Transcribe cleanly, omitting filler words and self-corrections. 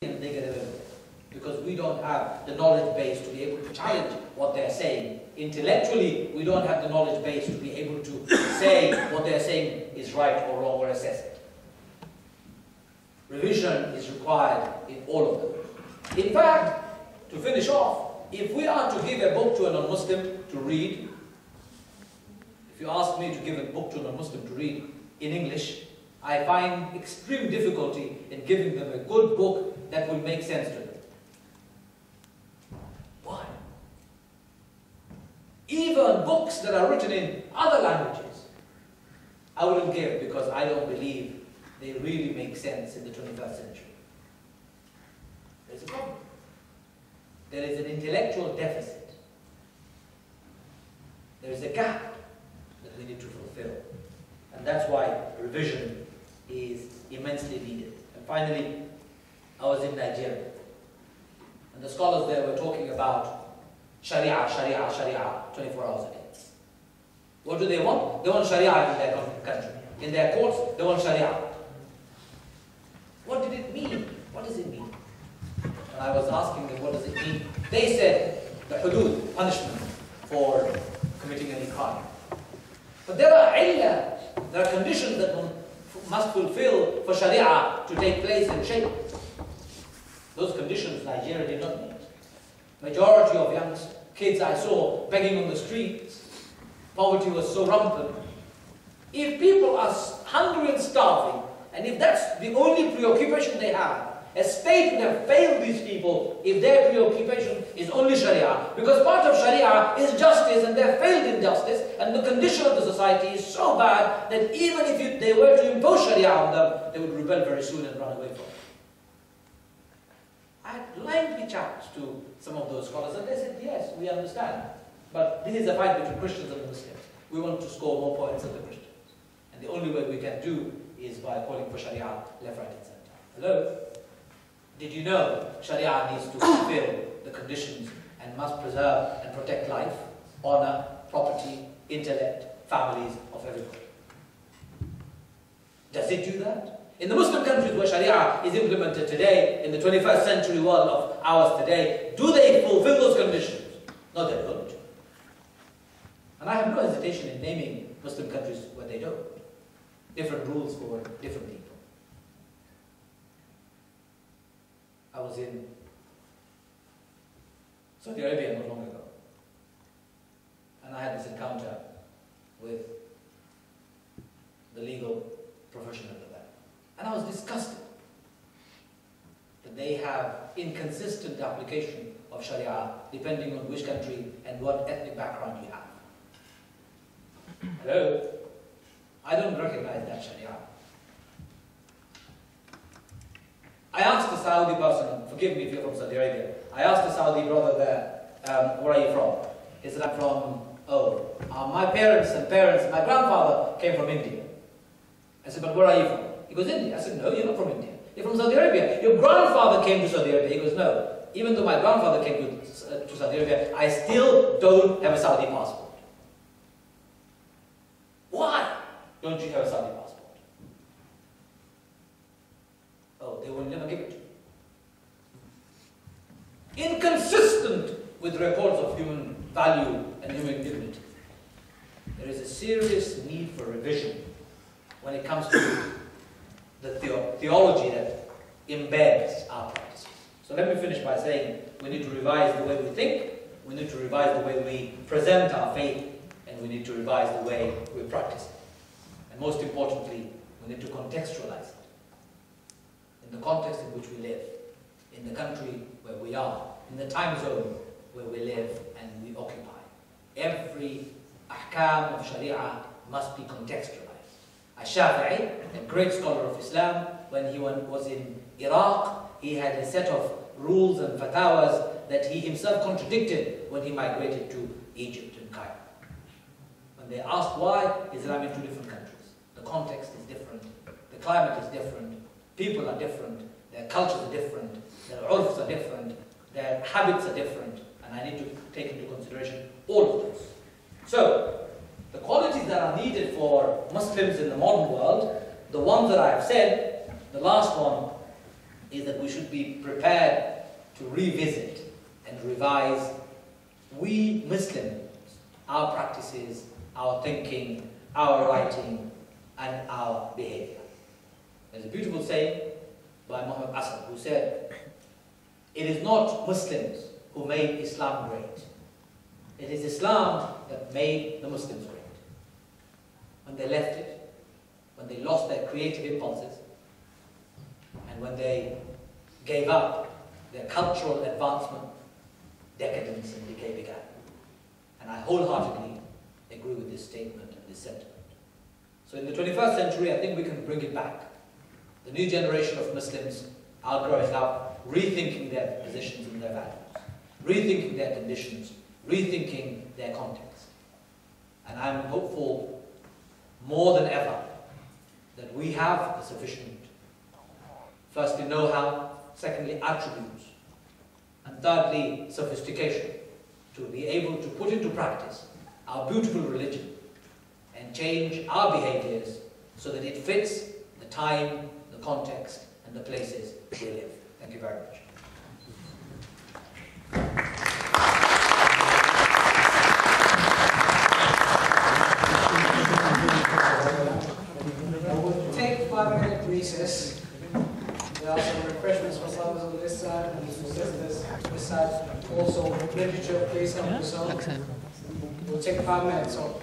negative, because we don't have the knowledge base to be able to challenge what they're saying. Intellectually, we don't have the knowledge base to be able to say what they're saying is right or wrong or assess it. Revision is required in all of them. In fact, to finish off, if we are to give a book to a non-Muslim to read, if you ask me to give a book to a non-Muslim to read in English, I find extreme difficulty in giving them a good book that will make sense to them. Why? Even books that are written in other languages, I wouldn't give, because I don't believe they really make sense in the 21st century. There's a problem. There is an intellectual deficit. There is a gap that we need to fulfill. And that's why revision is immensely needed. And finally, I was in Nigeria. And the scholars there were talking about Sharia, Sharia, Sharia, 24 hours a day. What do they want? They want Sharia in their country. In their courts, they want Sharia. What did it mean? What does it mean? And I was asking them, what does it mean? They said, the hudud, punishment for committing any crime. But there are illah, there are conditions that one must fulfill for Sharia to take place and shape. Those conditions Nigeria did not meet. Majority of young kids I saw begging on the streets. Poverty was so rampant. If people are hungry and starving, and if that's the only preoccupation they have, a state would have failed these people if their preoccupation is only Sharia. Because part of Sharia is justice, and they've failed in justice, and the condition of the society is so bad that even if they were to impose Sharia on them, they would rebel very soon and run away from it. I had lively chats to some of those scholars, and they said, yes, we understand. But this is a fight between Christians and Muslims. We want to score more points than the Christians. And the only way we can do is by calling for Sharia left, right, and center. Hello? Did you know Sharia needs to fulfill the conditions and must preserve and protect life, honor, property, intellect, families of everybody? Does it do that? In the Muslim countries where Sharia is implemented today, in the 21st century world of ours today, do they fulfill those conditions? No, they don't. And I have no hesitation in naming Muslim countries where they don't. Different rules for different people. I was in Saudi Arabia not long ago, and I had this encounter with the legal profession over there, and I was disgusted that they have inconsistent application of Sharia depending on which country and what ethnic background you have. Hello? I don't recognize that Sharia. I asked a Saudi person, forgive me if you're from Saudi Arabia, I asked a Saudi brother there, where are you from? He said, I'm from, my parents, my grandfather came from India. I said, but where are you from? He goes, India. I said, no, you're not from India. You're from Saudi Arabia. Your grandfather came to Saudi Arabia. He goes, no. Even though my grandfather came to Saudi Arabia, I still don't have a Saudi passport. Why don't you have a Saudi passport? Oh, they will never give it to you. Inconsistent with records of human value and human dignity. There is a serious need for revision when it comes to the theology that embeds our practices. So let me finish by saying we need to revise the way we think, we need to revise the way we present our faith, and we need to revise the way we practice it. And most importantly, we need to contextualize it. In the context in which we live, in the country where we are, in the time zone where we live and we occupy. Every ahkam of Sharia must be contextualized. Al-Shafi'i, a great scholar of Islam, when he was in Iraq, he had a set of rules and fatwas that he himself contradicted when he migrated to Egypt and Cairo. When they asked why, Islam in two different countries. The context is different, the climate is different, people are different, their cultures are different, their urfs are different, their habits are different, and I need to take into consideration all of those. So, the qualities that are needed for Muslims in the modern world, the ones that I have said, the last one is that we should be prepared prepared to revisit and revise, we Muslims, our practices, our thinking, our writing, and our behavior. There's a beautiful saying by Muhammad Asad who said, "It is not Muslims who made Islam great. It is Islam that made the Muslims great." When they left it, when they lost their creative impulses, and when they gave up their cultural advancement, decadence and decay began. And I wholeheartedly agree with this statement and this sentiment. So in the 21st century, I think we can bring it back. The new generation of Muslims are growing up, rethinking their positions and their values, rethinking their conditions, rethinking their context. And I'm hopeful more than ever that we have the sufficient, firstly, know-how, secondly, attributes, and thirdly, sophistication to be able to put into practice our beautiful religion and change our behaviors so that it fits the time, the context, and the places we live. Thank you very much. We'll take 5-minute recess. There are some refreshments for others on this side and sisters on this side. Also, literature, please help yourself. We'll take 5 minutes. So.